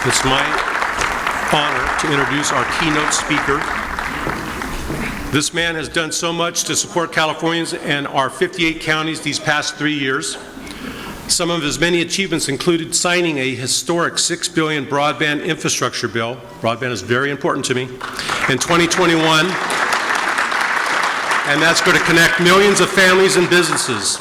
It's my honor to introduce our keynote speaker. This man has done so much to support Californians and our 58 counties these past 3 years. Some of his many achievements included signing a historic $6 billion broadband infrastructure bill. Broadband is very important to me. In 2021, and that's going to connect millions of families and businesses,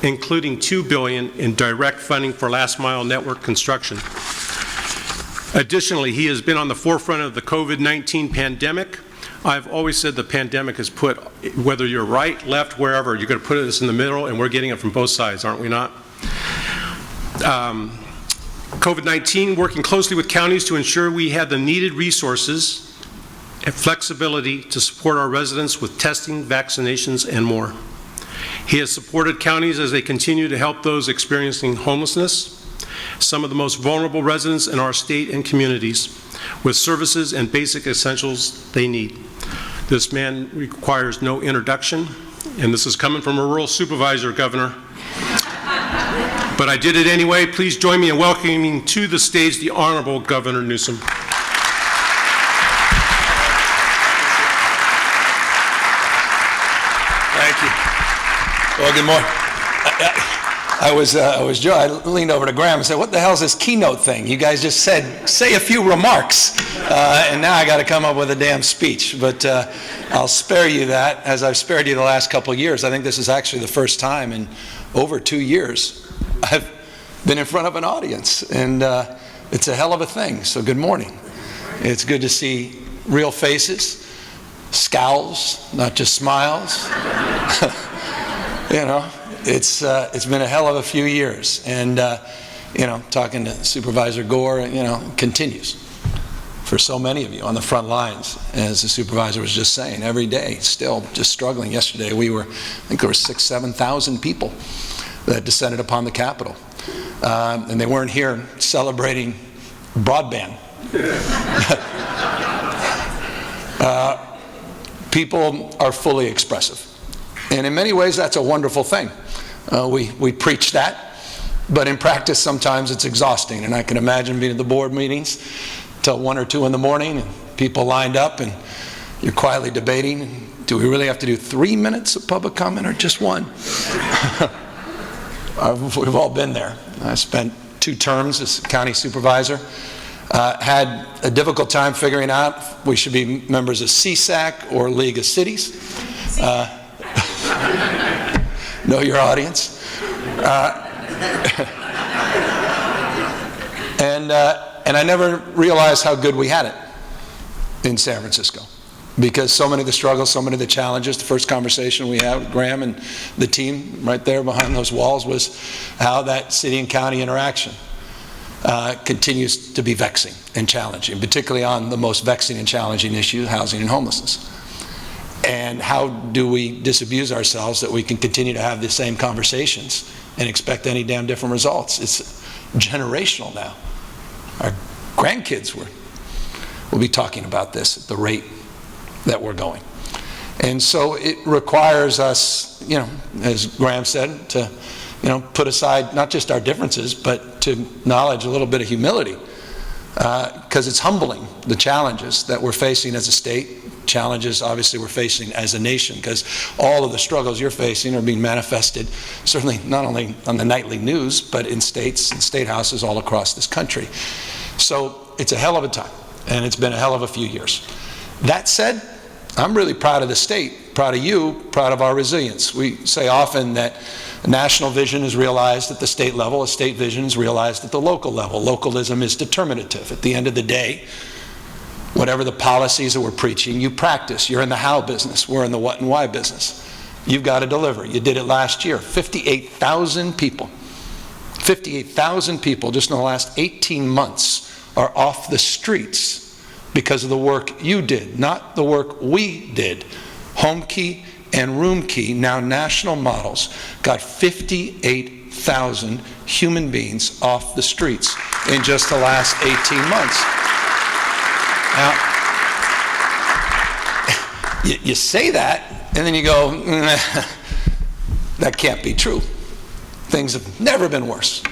including $2 billion in direct funding for last mile network construction. Additionally, he has been on the forefront of the COVID-19 pandemic. I've always said the pandemic has put, whether you're right, left, wherever, you're going to put us in the middle, and we're getting it from both sides, aren't we not? COVID-19, working closely with counties to ensure we had the needed resources and flexibility to support our residents with testing, vaccinations, and more. He has supported counties as they continue to help those experiencing homelessness, some of the most vulnerable residents in our state and communities, with services and basic essentials they need. This man requires no introduction, and this is coming from a rural supervisor, Governor. But I did it anyway. Please join me in welcoming to the stage the Honorable Governor Newsom. Thank you. Well, good morning. I leaned over to Graham and said, "What the hell is this keynote thing? You guys just said, say a few remarks, and now I got to come up with a damn speech." But I'll spare you that, as I've spared you the last couple of years. I think this is actually the first time in over 2 years I've been in front of an audience, and it's a hell of a thing. So good morning. It's good to see real faces, scowls, not just smiles. You know, it's been a hell of a few years, and you know, talking to Supervisor Gore, you know, continues for so many of you on the front lines, as the supervisor was just saying, every day, still just struggling. Yesterday, I think there were 7,000 people that descended upon the Capitol, and they weren't here celebrating broadband. People are fully expressive. And in many ways, that's a wonderful thing. We preach that, but in practice, sometimes it's exhausting. And I can imagine being at the board meetings till 1 or 2 in the morning, and people lined up, and you're quietly debating, do we really have to do 3 minutes of public comment or just 1? We've all been there. I spent 2 terms as county supervisor. Had a difficult time figuring out if we should be members of CSAC or League of Cities. Know your audience. And I never realized how good we had it in San Francisco, because so many of the struggles, so many of the challenges, the first conversation we had with Graham and the team right there behind those walls was how that city and county interaction continues to be vexing and challenging, particularly on the most vexing and challenging issue, housing and homelessness. And how do we disabuse ourselves that we can continue to have the same conversations and expect any damn different results? It's generational now. Our grandkids will be talking about this at the rate that we're going. And so it requires us, you know, as Graham said, to, you know, put aside not just our differences, but to acknowledge a little bit of humility, because it's humbling, the challenges that we're facing as a state, challenges obviously we're facing as a nation, because all of the struggles you're facing are being manifested certainly not only on the nightly news, but in states and state houses all across this country. So it's a hell of a time, and it's been a hell of a few years. That said, I'm really proud of the state, proud of you, proud of our resilience. We say often that a national vision is realized at the state level, a state vision is realized at the local level. Localism is determinative. At the end of the day, whatever the policies that we're preaching, you practice. You're in the how business. We're in the what and why business. You've got to deliver. You did it last year. 58,000 people. 58,000 people just in the last 18 months are off the streets because of the work you did, not the work we did. Home Key and Room Key, now national models, got 58,000 human beings off the streets in just the last 18 months. Now, you say that, and then you go, that can't be true. Things have never been worse.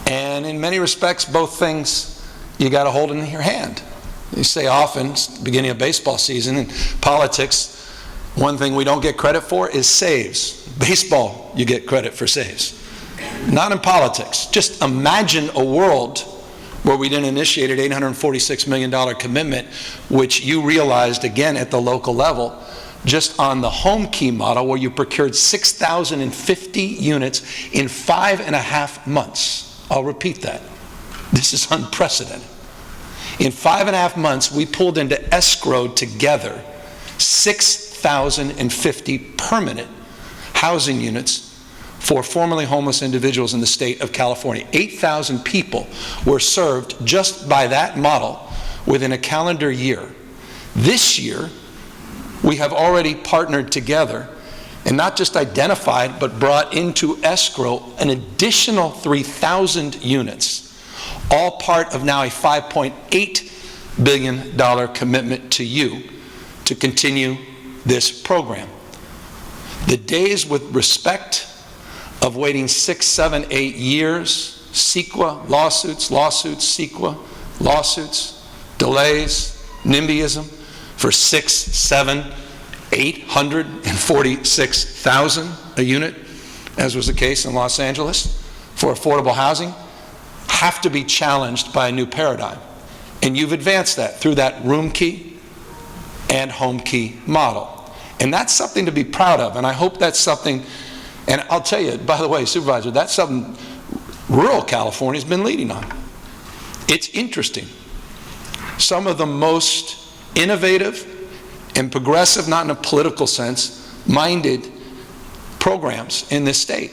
And in many respects, both things you got to hold in your hand. You say often, beginning of baseball season, in politics, one thing we don't get credit for is saves. Baseball, you get credit for saves. Not in politics. Just imagine a world where we didn't initiate an $846 million commitment, which you realized again at the local level, just on the home key model, where you procured 6,050 units in 5.5 months. I'll repeat that. This is unprecedented. In 5.5 months, we pulled into escrow together 6,050 permanent housing units for formerly homeless individuals in the state of California. 8,000 people were served just by that model within a calendar year. This year, we have already partnered together and not just identified, but brought into escrow an additional 3,000 units, all part of now a $5.8 billion commitment to you to continue this program. The days with respect of waiting 6, 7, 8 years, CEQA, lawsuits, CEQA, lawsuits, delays, NIMBYism for 6, 7, 846,000 a unit, as was the case in Los Angeles, for affordable housing, have to be challenged by a new paradigm. And you've advanced that through that room key and home key model. And that's something to be proud of, and I hope that's something. And I'll tell you, by the way, Supervisor, that's something rural California's been leading on. It's interesting. Some of the most innovative and progressive, not in a political sense, minded programs in this state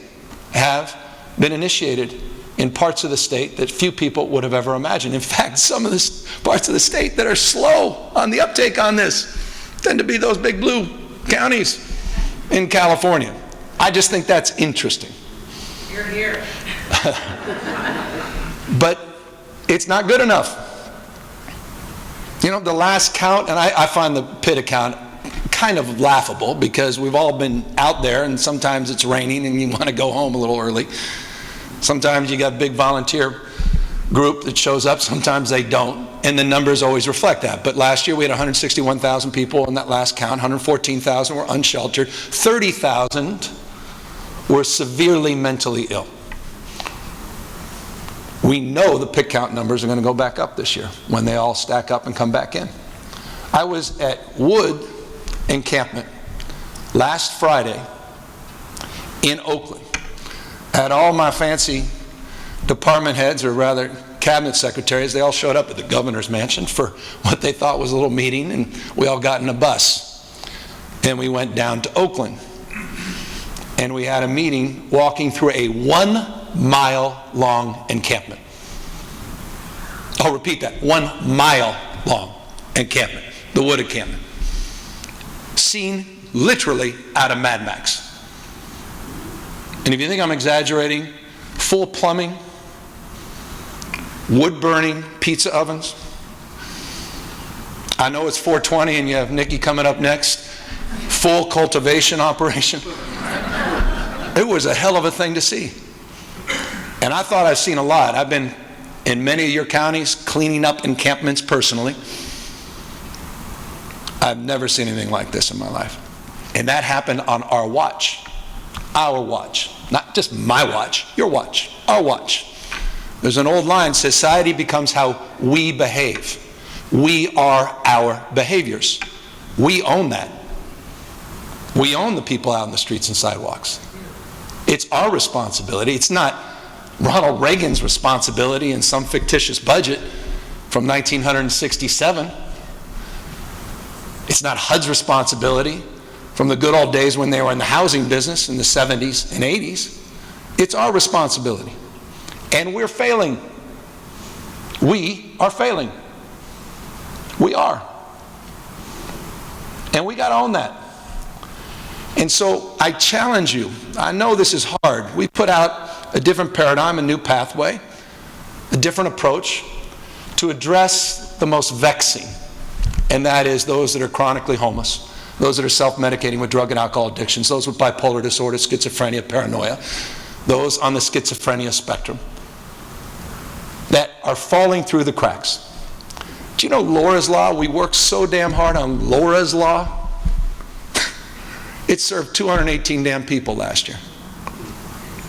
have been initiated in parts of the state that few people would have ever imagined. In fact, some of the parts of the state that are slow on the uptake on this tend to be those big blue counties in California. I just think that's interesting. You're here. But it's not good enough. You know, the last count, and I find the PIT account kind of laughable because we've all been out there and sometimes it's raining and you want to go home a little early. Sometimes you got a big volunteer group that shows up, sometimes they don't, and the numbers always reflect that. But last year we had 161,000 people in that last count, 114,000 were unsheltered, 30,000 were severely mentally ill. We know the PIT count numbers are going to go back up this year when they all stack up and come back in. I was at Wood Encampment last Friday in Oakland. I had all my fancy department heads, or rather cabinet secretaries, they all showed up at the governor's mansion for what they thought was a little meeting, and we all got in a bus and we went down to Oakland. And we had a meeting walking through a 1-mile-long encampment. I'll repeat that, 1-mile-long encampment, the Wood encampment. Seen literally out of Mad Max. And if you think I'm exaggerating, full plumbing, wood-burning pizza ovens. I know it's 420 and you have Nikki coming up next. Full cultivation operation. It was a hell of a thing to see. And I thought I've seen a lot. I've been in many of your counties cleaning up encampments personally. I've never seen anything like this in my life. And that happened on our watch. Our watch. Not just my watch, your watch, our watch. There's an old line, society becomes how we behave. We are our behaviors. We own that. We own the people out in the streets and sidewalks. It's our responsibility. It's not Ronald Reagan's responsibility in some fictitious budget from 1967. It's not HUD's responsibility from the good old days when they were in the housing business in the 70s and 80s. It's our responsibility. And we're failing. We are failing. We are. And we got to own that. And so I challenge you. I know this is hard. We put out a different paradigm, a new pathway, a different approach to address the most vexing, and that is those that are chronically homeless, those that are self-medicating with drug and alcohol addictions, those with bipolar disorder, schizophrenia, paranoia, those on the schizophrenia spectrum. are falling through the cracks. Do you know Laura's Law? We worked so damn hard on Laura's Law. It served 218 damn people last year.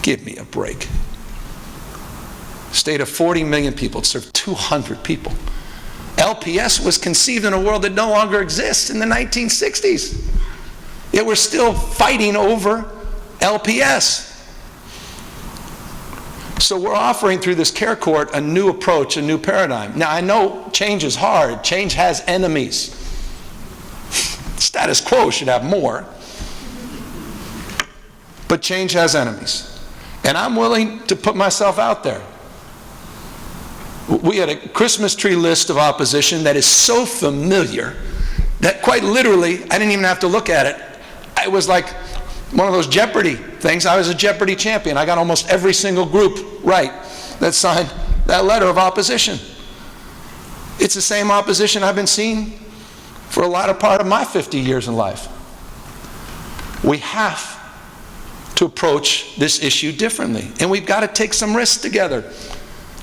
Give me a break. State of 40 million people, it served 200 people. LPS was conceived in a world that no longer exists in the 1960s. Yet we're still fighting over LPS. So we're offering through this care court a new approach, a new paradigm. Now I know change is hard. Change has enemies. Status quo should have more. But change has enemies. And I'm willing to put myself out there. We had a Christmas tree list of opposition that is so familiar that quite literally, I didn't even have to look at it. It was like one of those Jeopardy things. I was a Jeopardy champion. I got almost every single group right that signed that letter of opposition. It's the same opposition I've been seeing for a lot of part of my 50 years in life. We have to approach this issue differently, and we've got to take some risks together.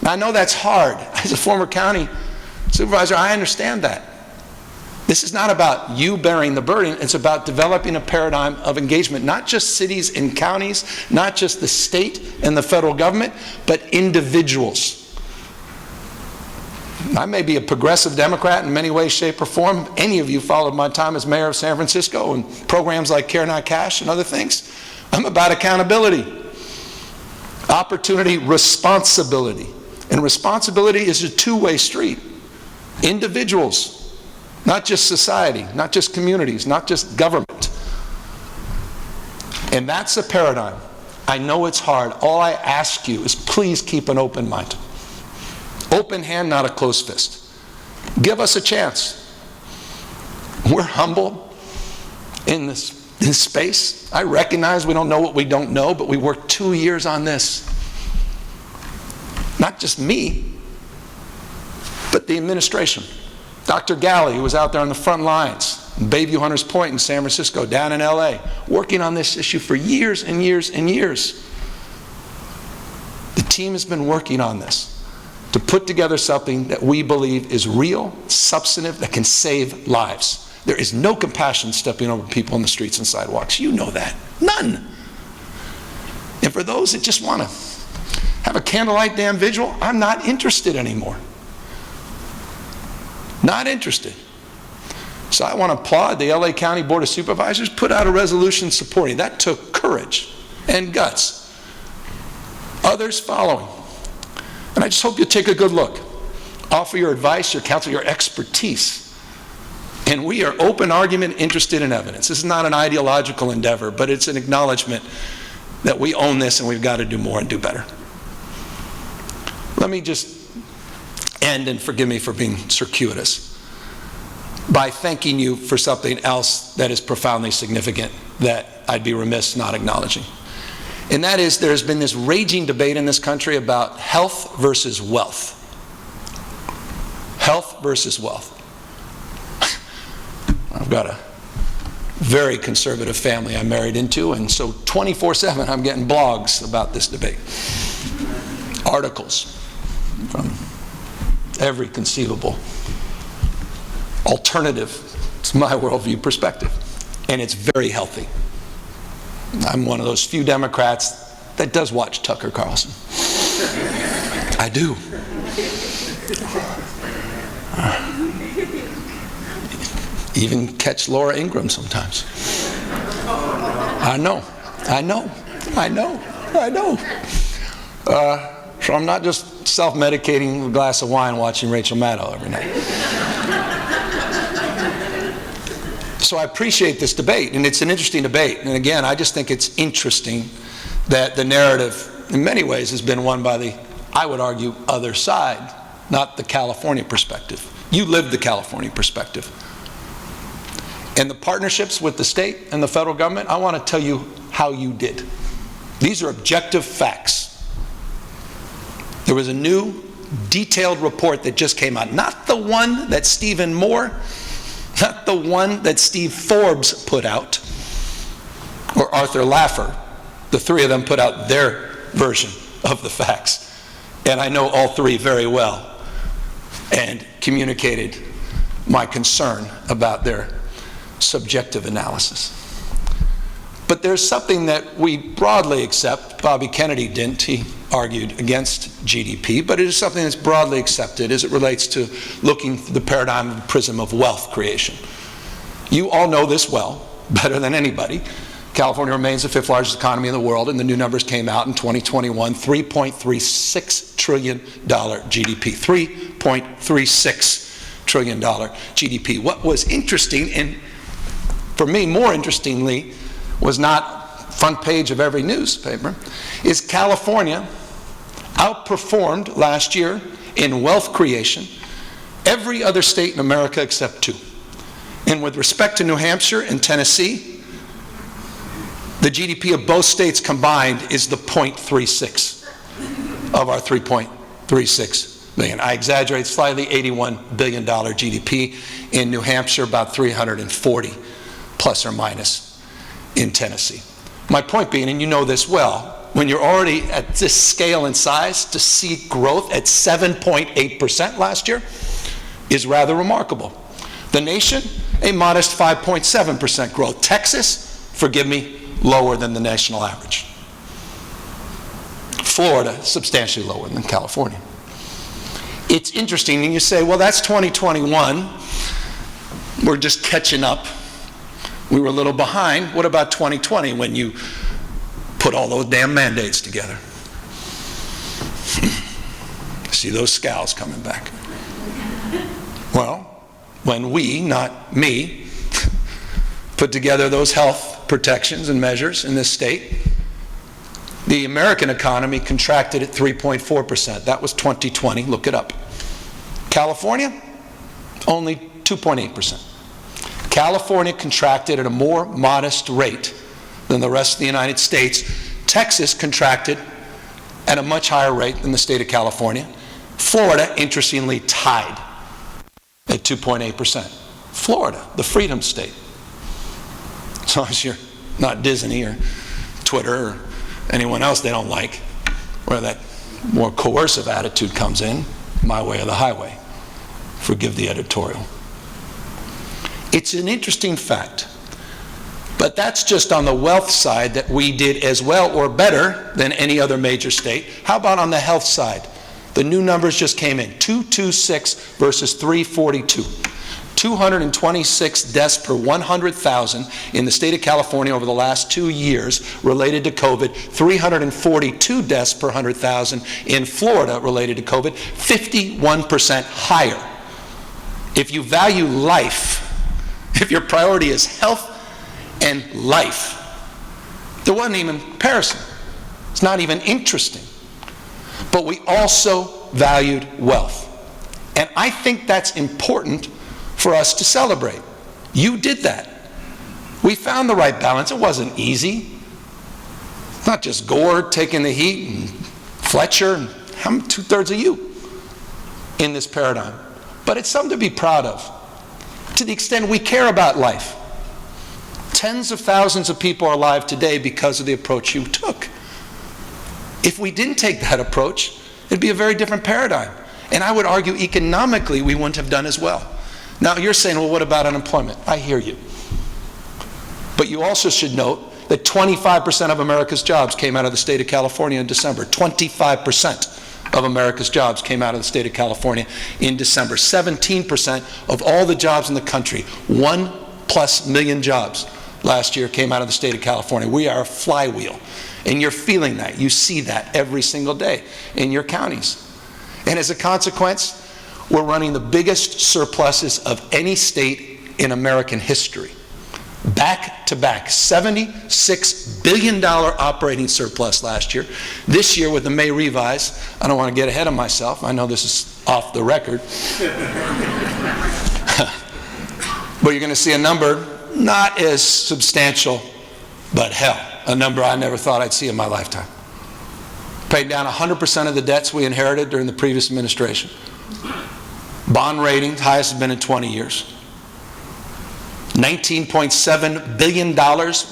Now, I know that's hard. As a former county supervisor, I understand that. This is not about you bearing the burden. It's about developing a paradigm of engagement, not just cities and counties, not just the state and the federal government, but individuals. I may be a progressive Democrat in many ways, shape, or form. Any of you followed my time as mayor of San Francisco and programs like Care Not Cash and other things. I'm about accountability, opportunity, responsibility. And responsibility is a two-way street. Individuals, not just society, not just communities, not just government. And that's a paradigm. I know it's hard. All I ask you is please keep an open mind. Open hand, not a closed fist. Give us a chance. We're humble in this space. I recognize we don't know what we don't know, but we worked 2 years on this. Not just me, but the administration. Dr. Galley, who was out there on the front lines, in Bayview Hunters Point in San Francisco, down in LA, working on this issue for years and years and years. The team has been working on this to put together something that we believe is real, substantive, that can save lives. There is no compassion stepping over people on the streets and sidewalks. You know that. None. And for those that just want to have a candlelight damn vigil, I'm not interested anymore. Not interested. So I want to applaud the LA County Board of Supervisors, put out a resolution supporting. That took courage and guts. Others following. And I just hope you'll take a good look. Offer your advice, your counsel, your expertise. And we are open argument, interested in evidence. This is not an ideological endeavor, but it's an acknowledgement that we own this and we've got to do more and do better. Let me just end, and forgive me for being circuitous, by thanking you for something else that is profoundly significant that I'd be remiss not acknowledging. And that is, there's been this raging debate in this country about health versus wealth. Health versus wealth. I've got a very conservative family I'm married into, and so 24/7 I'm getting blogs about this debate. Articles from every conceivable alternative to my worldview perspective. And it's very healthy. I'm one of those few Democrats that does watch Tucker Carlson. I do. Even catch Laura Ingraham sometimes. I know. So I'm not just self-medicating with a glass of wine watching Rachel Maddow every night. So I appreciate this debate, and it's an interesting debate. And again, I just think it's interesting that the narrative, in many ways, has been won by the, I would argue, other side, not the California perspective. You lived the California perspective. And the partnerships with the state and the federal government, I want to tell you how you did. These are objective facts. There was a new, detailed report that just came out. Not the one that Stephen Moore, not the one that Steve Forbes put out, or Arthur Laffer. The three of them put out their version of the facts. and I know all three very well, and communicated my concern about their subjective analysis. But there's something that we broadly accept. Bobby Kennedy didn't. He argued against GDP, but it is something that's broadly accepted as it relates to looking through the paradigm of the prism of wealth creation. You all know this well, better than anybody. California remains the fifth largest economy in the world, and the new numbers came out in 2021, $3.36 trillion GDP, $3.36 trillion GDP. What was interesting, and for me more interestingly, was not front page of every newspaper, is California outperformed last year in wealth creation every other state in America except two. And with respect to New Hampshire and Tennessee, the GDP of both states combined is the 0.36 of our 3.36 billion. I exaggerate slightly, $81 billion GDP in New Hampshire, about 340 plus or minus in Tennessee. My point being, and you know this well, when you're already at this scale and size, to see growth at 7.8% last year is rather remarkable. The nation, a modest 5.7% growth. Texas, forgive me, lower than the national average. Florida, substantially lower than California. It's interesting, and you say, well, that's 2021. We're just catching up. We were a little behind. What about 2020 when you put all those damn mandates together? See those scowls coming back. Well, when we, not me, put together those health protections and measures in this state, the American economy contracted at 3.4%. That was 2020. Look it up. California, only 2.8%. California contracted at a more modest rate than the rest of the United States. Texas contracted at a much higher rate than the state of California. Florida, interestingly, tied at 2.8%. Florida, the freedom state. As long as you're not Disney or Twitter or anyone else they don't like, where that more coercive attitude comes in, my way or the highway. Forgive the editorial. It's an interesting fact, but that's just on the wealth side that we did as well or better than any other major state. How about on the health side? The new numbers just came in, 226 versus 342. 226 deaths per 100,000 in the state of California over the last 2 years related to COVID, 342 deaths per 100,000 in Florida related to COVID, 51% higher. If you value life, if your priority is health and life, there wasn't even comparison. It's not even interesting. But we also valued wealth. And I think that's important for us to celebrate. You did that. We found the right balance. It wasn't easy. It's not just Gore taking the heat and Fletcher and 2/3 of you in this paradigm. But it's something to be proud of. To the extent we care about life. Tens of thousands of people are alive today because of the approach you took. If we didn't take that approach, it'd be a very different paradigm. And I would argue economically we wouldn't have done as well. Now you're saying, well, what about unemployment? I hear you. But you also should note that 25% of America's jobs came out of the state of California in December. 25% of America's jobs came out of the state of California in December. 17% of all the jobs in the country, 1+ million jobs last year came out of the state of California. We are a flywheel. And you're feeling that. You see that every single day in your counties. And as a consequence, we're running the biggest surpluses of any state in American history. Back to back, $76 billion operating surplus last year. This year with the May revise, I don't want to get ahead of myself. I know this is off the record. But you're going to see a number not as substantial, but hell, a number I never thought I'd see in my lifetime. Paid down 100% of the debts we inherited during the previous administration. Bond rating, highest has been in 20 years. $19.7 billion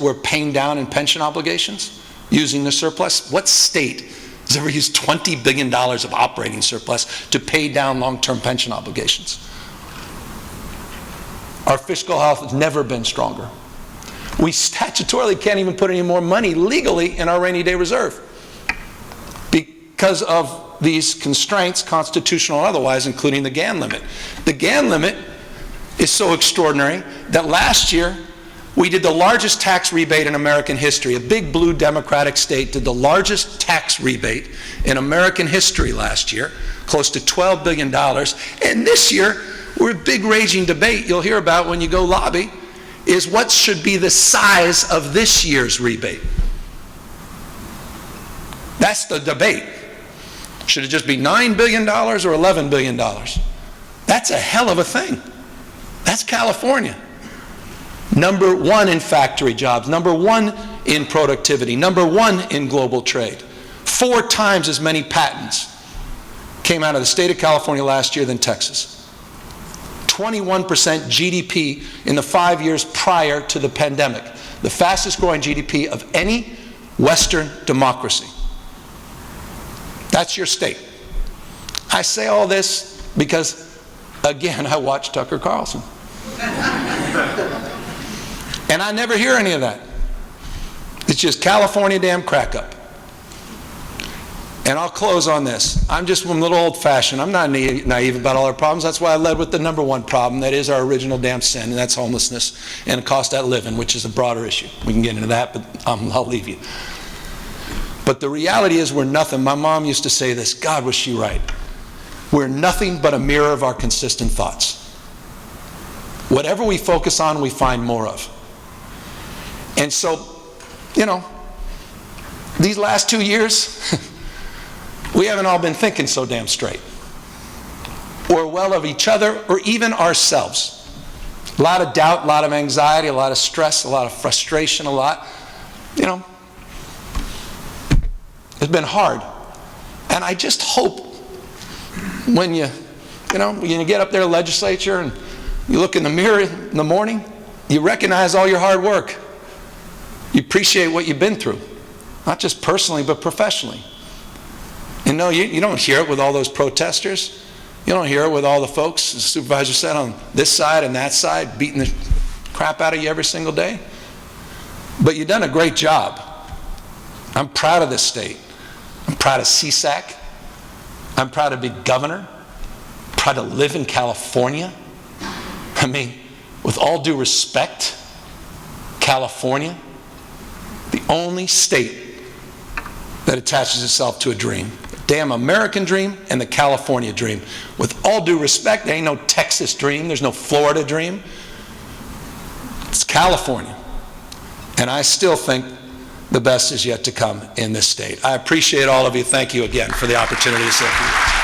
we're paying down in pension obligations using the surplus. What state has ever used $20 billion of operating surplus to pay down long-term pension obligations. Our fiscal health has never been stronger. We statutorily can't even put any more money legally in our rainy day reserve because of these constraints, constitutional or otherwise, including the GAN limit. The GAN limit is so extraordinary that last year we did the largest tax rebate in American history. A big blue Democratic state did the largest tax rebate in American history last year, close to $12 billion. And this year, we're a big raging debate you'll hear about when you go lobby, is what should be the size of this year's rebate. That's the debate. Should it just be $9 billion or $11 billion? That's a hell of a thing. That's California. Number one in factory jobs, number one in productivity, number one in global trade. 4 times as many patents came out of the state of California last year than Texas. 21% GDP in the 5 years prior to the pandemic. The fastest growing GDP of any Western democracy. That's your state. I say all this because, again, I watch Tucker Carlson. And I never hear any of that. It's just California damn crack up. And I'll close on this. I'm just a little old-fashioned. I'm not naive about all our problems. That's why I led with the number one problem. That is our original damn sin, and that's homelessness and the cost of living, which is a broader issue. We can get into that, but I'll leave you. But the reality is we're nothing. My mom used to say this. God, was she right. We're nothing but a mirror of our consistent thoughts. Whatever we focus on, we find more of. And so, you know, these last 2 years, we haven't all been thinking so damn straight, or well of each other, or even ourselves. A lot of doubt, a lot of anxiety, a lot of stress, a lot of frustration, a lot, you know. It's been hard. And I just hope when you get up there, legislature, and you look in the mirror in the morning, you recognize all your hard work. You appreciate what you've been through, not just personally, but professionally. And no, you don't hear it with all those protesters. You don't hear it with all the folks, the supervisor said, on this side and that side, beating the crap out of you every single day. But you've done a great job. I'm proud of this state. I'm proud of CSAC. I'm proud to be governor. I'm proud to live in California. I mean, with all due respect, California, the only state that attaches itself to a dream. The damn American dream and the California dream. With all due respect, there ain't no Texas dream. There's no Florida dream. It's California. And I still think the best is yet to come in this state. I appreciate all of you. Thank you again for the opportunity to serve you.